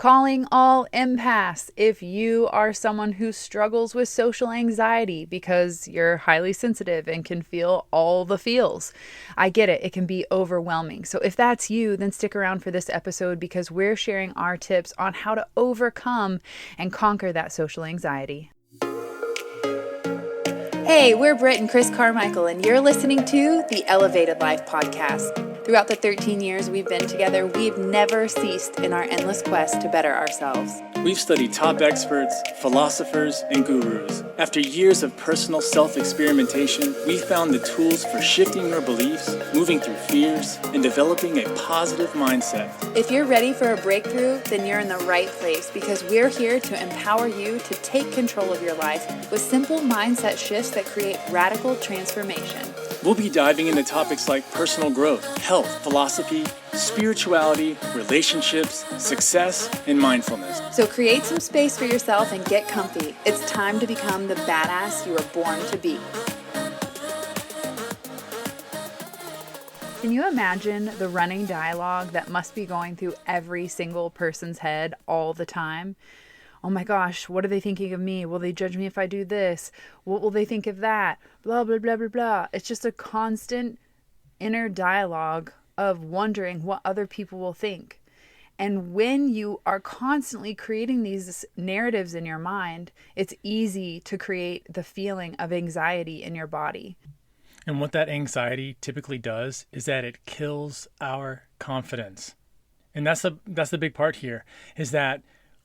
Calling all empaths. If you are someone who struggles with social anxiety because you're highly sensitive and can feel all the feels, I get it. It can be overwhelming. So if that's you, then stick around for this episode because we're sharing our tips on how to overcome and conquer that social anxiety. Hey, we're Britt and Chris Carmichael, and you're listening to the Elevated Life Podcast. Throughout the 13 years we've been together, we've never ceased in our endless quest to better ourselves. We've studied top experts, philosophers, and gurus. After years of personal self-experimentation, we've found the tools for shifting your beliefs, moving through fears, and developing a positive mindset. If you're ready for a breakthrough, then you're in the right place because we're here to empower you to take control of your life with simple mindset shifts that create radical transformation. We'll be diving into topics like personal growth, health, philosophy, spirituality, relationships, success, and mindfulness. So create some space for yourself and get comfy. It's time to become the badass you were born to be. Can you imagine the running dialogue that must be going through every single person's head all the time? Oh my gosh, what are they thinking of me? Will they judge me if I do this? What will they think of that? Blah, blah, blah, blah, blah. It's just a constant inner dialogue of wondering what other people will think. And when you are constantly creating these narratives in your mind, it's easy to create the feeling of anxiety in your body. And what that anxiety typically does is that it kills our confidence. And that's the big part here, is that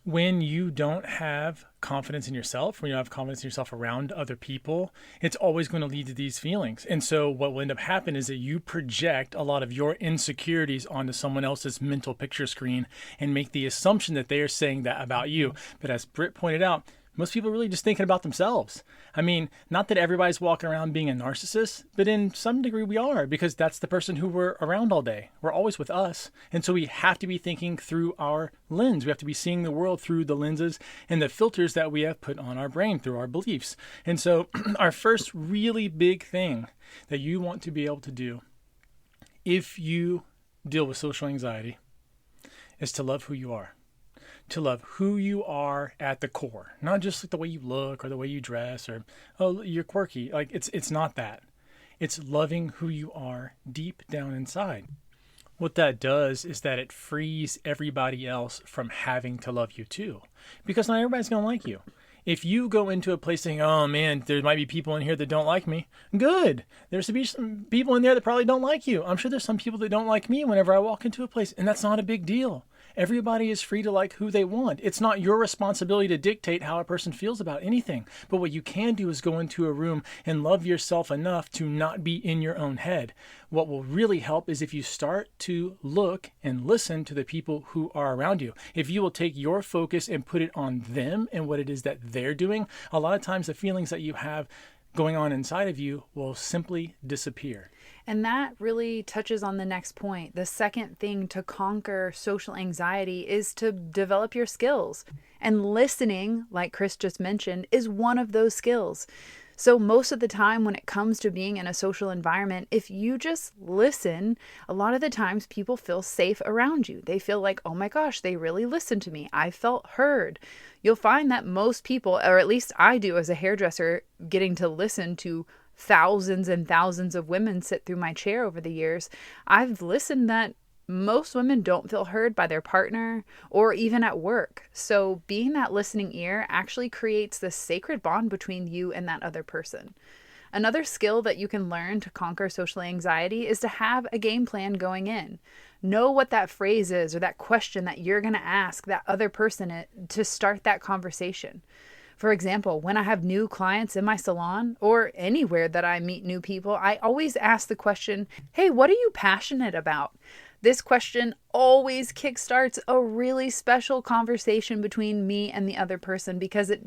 when you don't have confidence in yourself, when you don't have confidence in yourself around other people, it's always going to lead to these feelings. And so what will end up happening is that you project a lot of your insecurities onto someone else's mental picture screen and make the assumption that they are saying that about you. But as Britt pointed out, most people are really just thinking about themselves. I mean, not that everybody's walking around being a narcissist, but in some degree we are, because that's the person who we're around all day. We're always with us. And so we have to be thinking through our lens. We have to be seeing the world through the lenses and the filters that we have put on our brain through our beliefs. And so our first really big thing that you want to be able to do if you deal with social anxiety is to love who you are. To love who you are at the core, not just like the way you look or the way you dress or, oh, you're quirky. Like it's not that. It's loving who you are deep down inside. What that does is that it frees everybody else from having to love you too, because not everybody's going to like you. If you go into a place saying, oh man, there might be people in here that don't like me, good. There's to be some people in there that probably don't like you. I'm sure there's some people that don't like me whenever I walk into a place, and that's not a big deal. Everybody is free to like who they want. It's not your responsibility to dictate how a person feels about anything. But what you can do is go into a room and love yourself enough to not be in your own head. What will really help is if you start to look and listen to the people who are around you. If you will take your focus and put it on them and what it is that they're doing, a lot of times the feelings that you have going on inside of you will simply disappear. And that really touches on the next point. The second thing to conquer social anxiety is to develop your skills. And listening, like Chris just mentioned, is one of those skills. So most of the time when it comes to being in a social environment, if you just listen, a lot of the times people feel safe around you. They feel like, oh my gosh, they really listened to me. I felt heard. You'll find that most people, or at least I do as a hairdresser, getting to listen to thousands and thousands of women sit through my chair over the years, I've listened that most women don't feel heard by their partner or even at work. So being that listening ear actually creates this sacred bond between you and that other person. Another skill that you can learn to conquer social anxiety is to have a game plan going in. Know what that phrase is or that question that you're going to ask that other person to start that conversation. For example, when I have new clients in my salon or anywhere that I meet new people, I always ask the question, hey, what are you passionate about? This question always kickstarts a really special conversation between me and the other person because it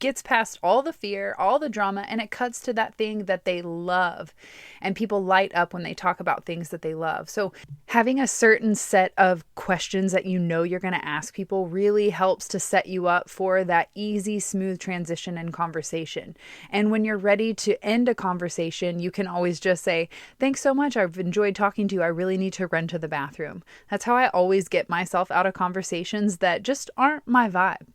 gets past all the fear, all the drama, and it cuts to that thing that they love. And people light up when they talk about things that they love. So having a certain set of questions that you know you're going to ask people really helps to set you up for that easy, smooth transition in conversation. And when you're ready to end a conversation, you can always just say, thanks so much. I've enjoyed talking to you. I really need to run to the bathroom. That's how I always get myself out of conversations that just aren't my vibe.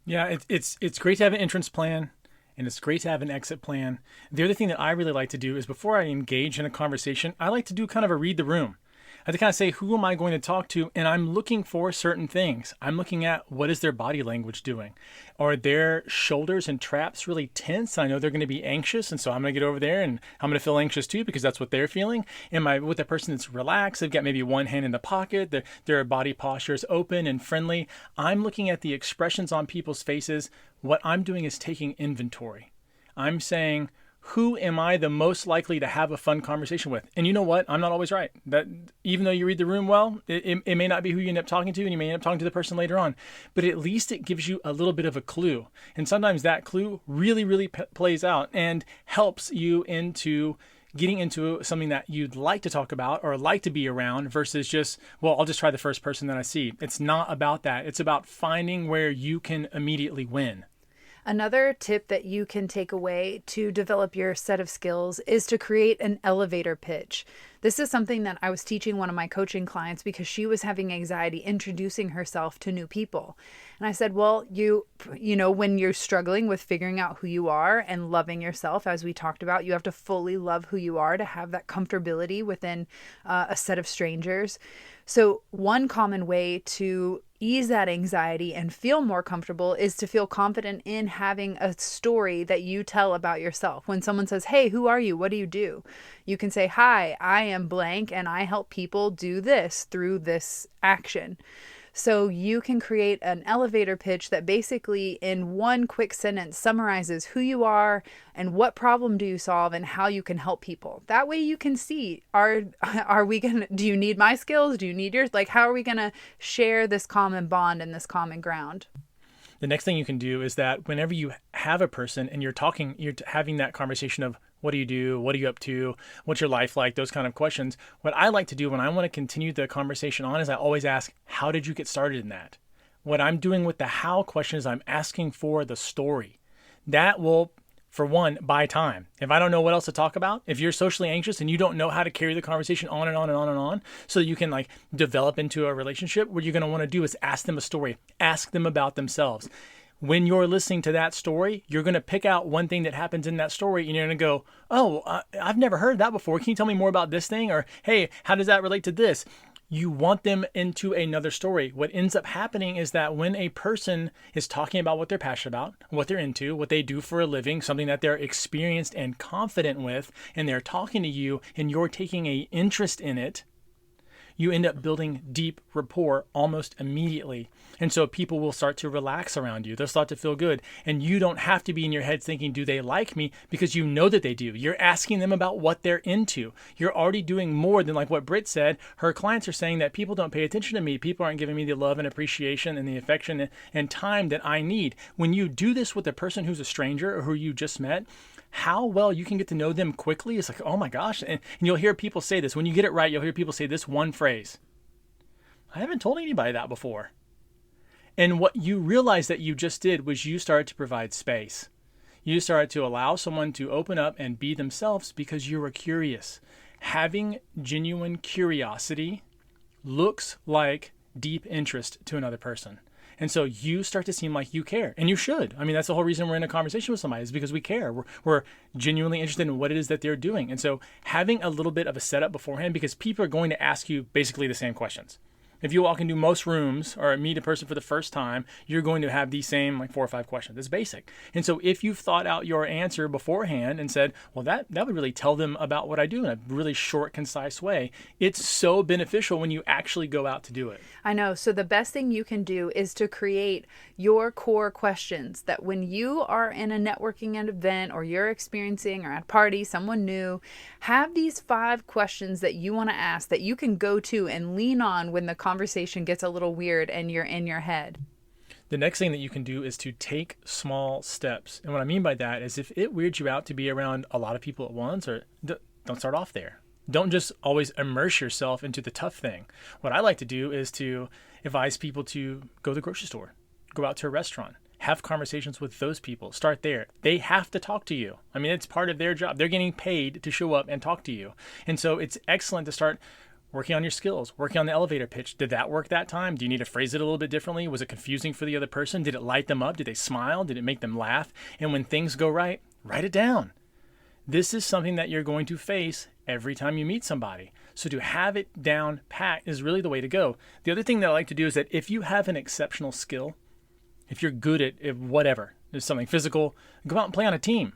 Yeah, it's great to have an entrance plan, and it's great to have an exit plan. The other thing that I really like to do is before I engage in a conversation, I like to do kind of a read the room. I have to kind of say, who am I going to talk to? And I'm looking for certain things. I'm looking at what is their body language doing? Are their shoulders and traps really tense? I know they're going to be anxious, and so I'm going to get over there and I'm going to feel anxious too because that's what they're feeling. Am I with a person that's relaxed? They've got maybe one hand in the pocket. Their body posture is open and friendly. I'm looking at the expressions on people's faces. What I'm doing is taking inventory. I'm saying, who am I the most likely to have a fun conversation with? And you know what? I'm not always right. That even though you read the room well, it may not be who you end up talking to, and you may end up talking to the person later on. But at least it gives you a little bit of a clue. And sometimes that clue really, really plays out and helps you into getting into something that you'd like to talk about or like to be around versus just, well, I'll just try the first person that I see. It's not about that. It's about finding where you can immediately win. Another tip that you can take away to develop your set of skills is to create an elevator pitch. This is something that I was teaching one of my coaching clients because she was having anxiety introducing herself to new people. And I said, well, you know, when you're struggling with figuring out who you are and loving yourself, as we talked about, you have to fully love who you are to have that comfortability within a set of strangers. So one common way to ease that anxiety and feel more comfortable is to feel confident in having a story that you tell about yourself. When someone says, hey, who are you? What do you do? You can say, hi, I am blank and I help people do this through this action. So you can create an elevator pitch that basically in one quick sentence summarizes who you are and what problem do you solve and how you can help people. That way you can see, do you need my skills? Do you need yours? Like, how are we going to share this common bond and this common ground? The next thing you can do is that whenever you have a person and you're having that conversation of what do you do? What are you up to? What's your life like? Those kind of questions. What I like to do when I want to continue the conversation on is I always ask, how did you get started in that? What I'm doing with the how question is I'm asking for the story. That will, for one, buy time. If I don't know what else to talk about, if you're socially anxious and you don't know how to carry the conversation on and on and on and on, so that you can like develop into a relationship, what you're going to want to do is ask them a story. Ask them about themselves. When you're listening to that story, you're going to pick out one thing that happens in that story and you're going to go, oh, I've never heard that before. Can you tell me more about this thing? Or, hey, how does that relate to this? You want them into another story. What ends up happening is that when a person is talking about what they're passionate about, what they're into, what they do for a living, something that they're experienced and confident with, and they're talking to you and you're taking an interest in it, you end up building deep rapport almost immediately. And so people will start to relax around you. They'll start to feel good. And you don't have to be in your head thinking, do they like me? Because you know that they do. You're asking them about what they're into. You're already doing more than like what Britt said. Her clients are saying that people don't pay attention to me. People aren't giving me the love and appreciation and the affection and time that I need. When you do this with a person who's a stranger or who you just met, how well you can get to know them quickly is like, oh my gosh. And you'll hear people say this. When you get it right, you'll hear people say this one phrase. I haven't told anybody that before. And what you realize that you just did was you started to provide space. You started to allow someone to open up and be themselves because you were curious. Having genuine curiosity looks like deep interest to another person. And so you start to seem like you care, and you should. I mean, that's the whole reason we're in a conversation with somebody is because we care. We're genuinely interested in what it is that they're doing. And so having a little bit of a setup beforehand, because people are going to ask you basically the same questions. If you walk into most rooms or meet a person for the first time, you're going to have these same like 4 or 5 questions. It's basic. And so if you've thought out your answer beforehand and said, well, that would really tell them about what I do in a really short, concise way, it's so beneficial when you actually go out to do it. I know. So the best thing you can do is to create your core questions that when you are in a networking event or you're experiencing or at a party, someone new, have these 5 questions that you want to ask that you can go to and lean on when the conversation gets a little weird and you're in your head. The next thing that you can do is to take small steps. And what I mean by that is if it weirds you out to be around a lot of people at once, or don't start off there. Don't just always immerse yourself into the tough thing. What I like to do is to advise people to go to the grocery store, go out to a restaurant, have conversations with those people. Start there. They have to talk to you. I mean, it's part of their job. They're getting paid to show up and talk to you. And so it's excellent to start working on your skills, working on the elevator pitch. Did that work that time? Do you need to phrase it a little bit differently? Was it confusing for the other person? Did it light them up? Did they smile? Did it make them laugh? And when things go right, write it down. This is something that you're going to face every time you meet somebody. So to have it down pat is really the way to go. The other thing that I like to do is that if you have an exceptional skill, if you're good at whatever, there's something physical, go out and play on a team.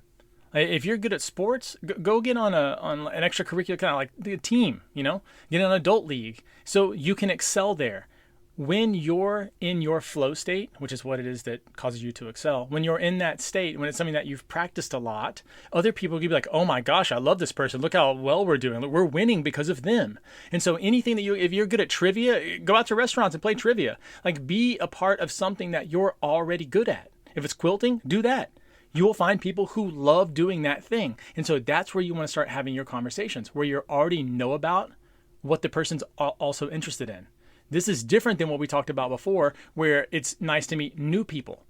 If you're good at sports, go get on an extracurricular kind of like the team, get in an adult league so you can excel there. When you're in your flow state, which is what it is that causes you to excel, when you're in that state, when it's something that you've practiced a lot, other people will be like, oh my gosh, I love this person. Look how well we're doing. We're winning because of them. And so anything that if you're good at trivia, go out to restaurants and play trivia. Like be a part of something that you're already good at. If it's quilting, do that. You will find people who love doing that thing. And so that's where you want to start having your conversations, where you already know about what the person's also interested in. This is different than what we talked about before, where it's nice to meet new people.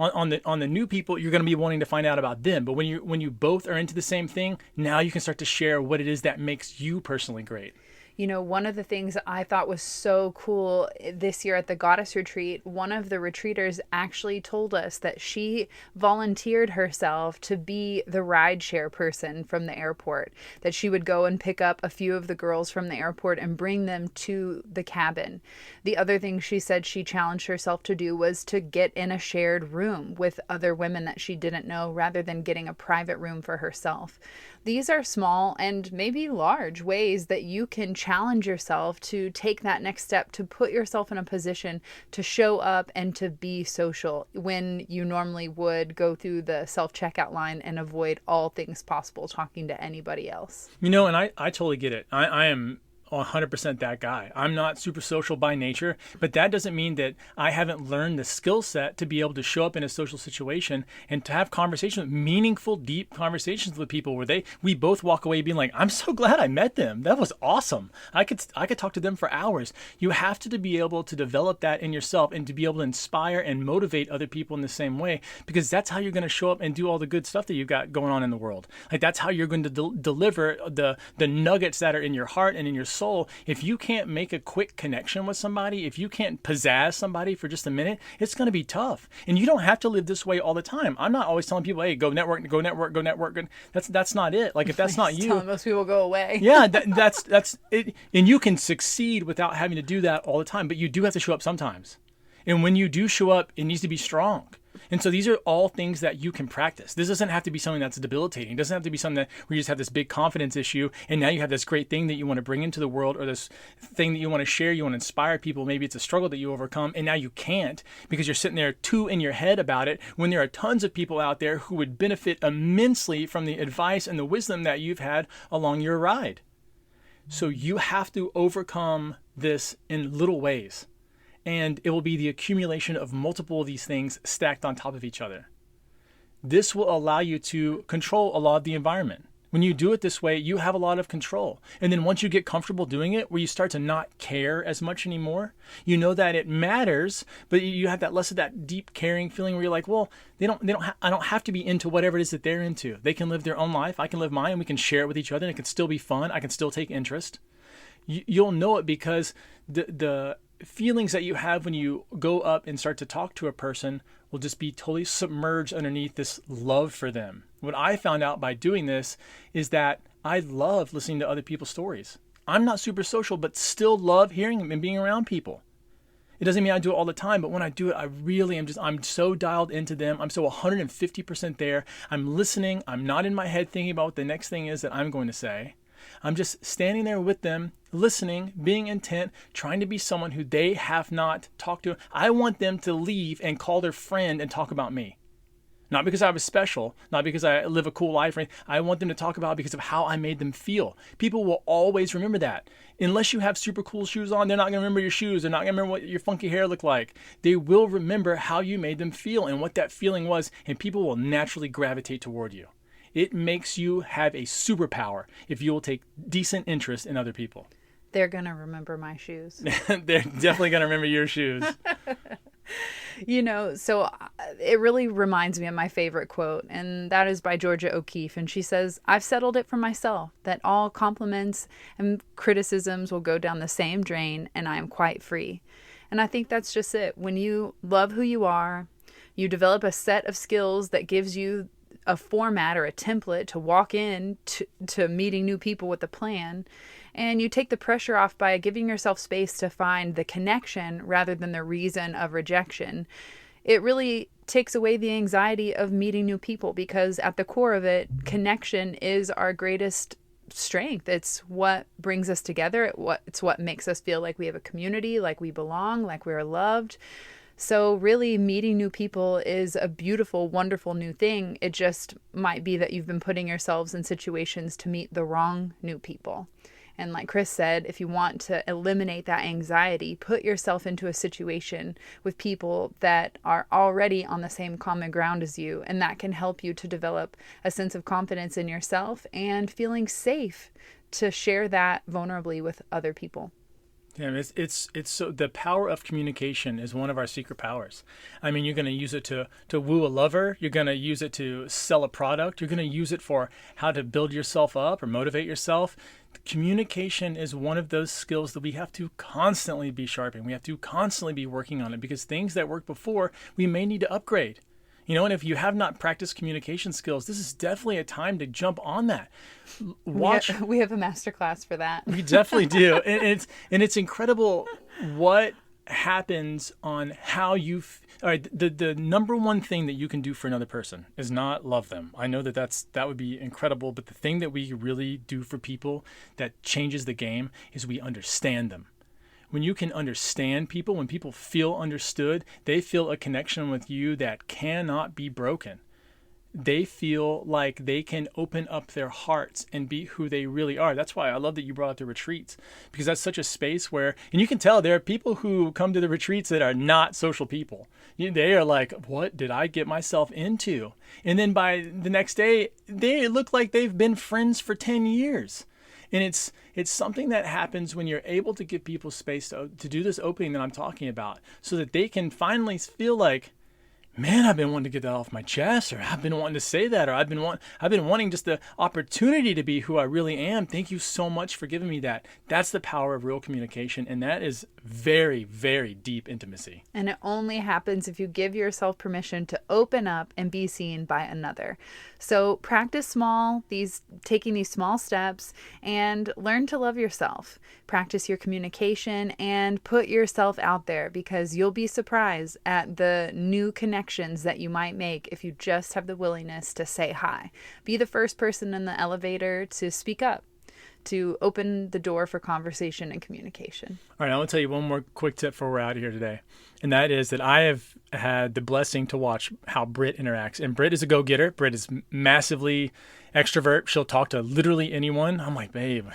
On the new people, you're going to be wanting to find out about them. But when you both are into the same thing, now you can start to share what it is that makes you personally great. One of the things I thought was so cool this year at the Goddess Retreat, one of the retreaters actually told us that she volunteered herself to be the rideshare person from the airport, that she would go and pick up a few of the girls from the airport and bring them to the cabin. The other thing she said she challenged herself to do was to get in a shared room with other women that she didn't know rather than getting a private room for herself. These are small and maybe large ways that you can challenge yourself to take that next step, to put yourself in a position to show up and to be social when you normally would go through the self-checkout line and avoid all things possible talking to anybody else. And I totally get it. I am 100% that guy. I'm not super social by nature, but that doesn't mean that I haven't learned the skill set to be able to show up in a social situation and to have conversations, meaningful, deep conversations with people where we both walk away being like, I'm so glad I met them. That was awesome. I could talk to them for hours. You have to be able to develop that in yourself and to be able to inspire and motivate other people in the same way, because that's how you're going to show up and do all the good stuff that you've got going on in the world. Like that's how you're going to deliver the nuggets that are in your heart and in your soul. If you can't make a quick connection with somebody, if you can't pizzazz somebody for just a minute, it's going to be tough. And you don't have to live this way all the time. I'm not always telling people, hey, go network, go network, go network. That's not it. Like if that's not you, telling most people go away. Yeah, that's it. And you can succeed without having to do that all the time, but you do have to show up sometimes. And when you do show up, it needs to be strong. And so these are all things that you can practice. This doesn't have to be something that's debilitating. It doesn't have to be something where you just have this big confidence issue and now you have this great thing that you want to bring into the world, or this thing that you want to share, you want to inspire people. Maybe it's a struggle that you overcome and now you can't because you're sitting there too in your head about it, when there are tons of people out there who would benefit immensely from the advice and the wisdom that you've had along your ride. So you have to overcome this in little ways. And it will be the accumulation of multiple of these things stacked on top of each other. This will allow you to control a lot of the environment. When you do it this way, you have a lot of control. And then once you get comfortable doing it, where you start to not care as much anymore, you know that it matters, but you have that less of that deep caring feeling where you're like, well, I don't have to be into whatever it is that they're into. They can live their own life. I can live mine. We can share it with each other and it can still be fun. I can still take interest. You'll know it because the feelings that you have when you go up and start to talk to a person will just be totally submerged underneath this love for them. What I found out by doing this is that I love listening to other people's stories. I'm not super social, but still love hearing them and being around people. It doesn't mean I do it all the time, but when I do it, I really am I'm so dialed into them. I'm so 150% there. I'm listening. I'm not in my head thinking about what the next thing is that I'm going to say. I'm just standing there with them, listening, being intent, trying to be someone who they have not talked to. I want them to leave and call their friend and talk about me. Not because I was special, not because I live a cool life or anything. I want them to talk about it because of how I made them feel. People will always remember that. Unless you have super cool shoes on, they're not going to remember your shoes. They're not going to remember what your funky hair looked like. They will remember how you made them feel and what that feeling was, and people will naturally gravitate toward you. It makes you have a superpower if you will take decent interest in other people. They're going to remember my shoes. They're definitely going to remember your shoes. So it really reminds me of my favorite quote, and that is by Georgia O'Keeffe. And she says, "I've settled it for myself that all compliments and criticisms will go down the same drain, and I am quite free." And I think that's just it. When you love who you are, you develop a set of skills that gives you a format or a template to walk in to meeting new people with a plan. And you take the pressure off by giving yourself space to find the connection rather than the reason of rejection. It really takes away the anxiety of meeting new people, because at the core of it, connection is our greatest strength. It's what brings us together. It's what makes us feel like we have a community, like we belong, like we're loved. So really, meeting new people is a beautiful, wonderful new thing. It just might be that you've been putting yourselves in situations to meet the wrong new people. And like Chris said, if you want to eliminate that anxiety, put yourself into a situation with people that are already on the same common ground as you. And that can help you to develop a sense of confidence in yourself and feeling safe to share that vulnerably with other people. Yeah, it's so the power of communication is one of our secret powers. I mean, you're going to use it to woo a lover. You're going to use it to sell a product. You're going to use it for how to build yourself up or motivate yourself. Communication is one of those skills that we have to constantly be sharpening. We have to constantly be working on it, because things that worked before, we may need to upgrade. And if you have not practiced communication skills, this is definitely a time to jump on that. We have a masterclass for that. We definitely do. And it's incredible what happens on how you all right, the number one thing that you can do for another person is not love them. I know that would be incredible, but the thing that we really do for people that changes the game is we understand them. When you can understand people, when people feel understood, they feel a connection with you that cannot be broken. They feel like they can open up their hearts and be who they really are. That's why I love that you brought up the retreats, because that's such a space where, and you can tell there are people who come to the retreats that are not social people. They are like, what did I get myself into? And then by the next day, they look like they've been friends for 10 years. And it's something that happens when you're able to give people space to do this opening that I'm talking about, so that they can finally feel like, man, I've been wanting to get that off my chest, or I've been wanting to say that, or I've been wanting just the opportunity to be who I really am. Thank you so much for giving me that. That's the power of real communication, and that is very, very deep intimacy. And it only happens if you give yourself permission to open up and be seen by another. So practice taking these small steps, and learn to love yourself. Practice your communication and put yourself out there, because you'll be surprised at the new connections that you might make if you just have the willingness to say hi. Be the first person in the elevator to speak up, to open the door for conversation and communication. All right, I want to tell you one more quick tip before we're out of here today. And that is that I have had the blessing to watch how Britt interacts. And Britt is a go-getter. Britt is massively extrovert. She'll talk to literally anyone. I'm like, babe,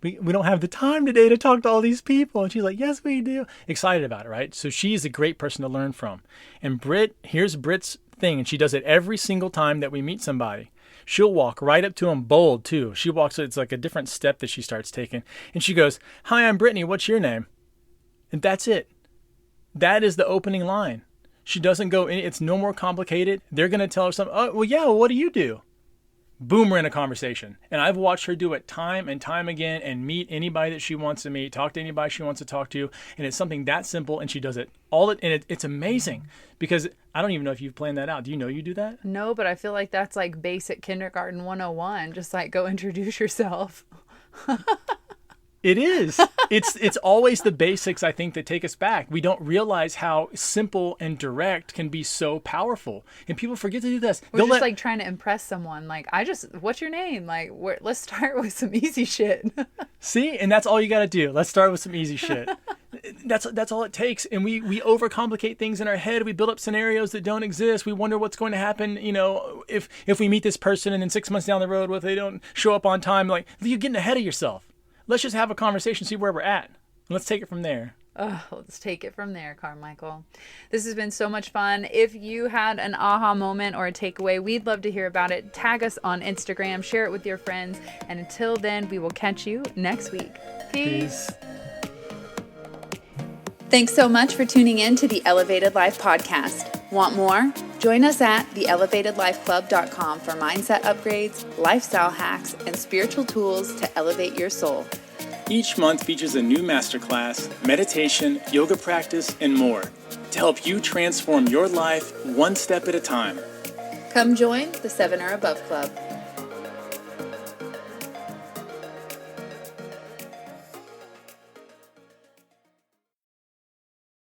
we don't have the time today to talk to all these people. And she's like, yes, we do. Excited about it, right? So she's a great person to learn from. And here's Britt's thing. And she does it every single time that we meet somebody. She'll walk right up to him, bold too. It's like a different step that she starts taking. And she goes, hi, I'm Brittany. What's your name? And that's it. That is the opening line. She doesn't go in. It's no more complicated. They're going to tell her something. Oh, well, yeah, well, what do you do? Boom, we're in a conversation. And I've watched her do it time and time again, and meet anybody that she wants to meet, talk to anybody she wants to talk to. And it's something that simple, and she does it it's amazing, because I don't even know if you've planned that out. Do you know you do that? No, but I feel like that's like basic kindergarten 101. Just like, go introduce yourself. It is. It's always the basics, I think, that take us back. We don't realize how simple and direct can be so powerful. And people forget to do this. We're just like trying to impress someone. Like, what's your name? Like, let's start with some easy shit. See? And that's all you got to do. Let's start with some easy shit. that's all it takes. And we overcomplicate things in our head. We build up scenarios that don't exist. We wonder what's going to happen, if we meet this person and then 6 months down the road, if they don't show up on time. Like, you're getting ahead of yourself. Let's just have a conversation, see where we're at. Let's take it from there. Oh, let's take it from there, Carmichael. This has been so much fun. If you had an aha moment or a takeaway, we'd love to hear about it. Tag us on Instagram, share it with your friends. And until then, we will catch you next week. Peace. Thanks so much for tuning in to the Elevated Life Podcast. Want more? Join us at theelevatedlifeclub.com for mindset upgrades, lifestyle hacks, and spiritual tools to elevate your soul. Each month features a new masterclass, meditation, yoga practice, and more to help you transform your life one step at a time. Come join the 7 or Above Club.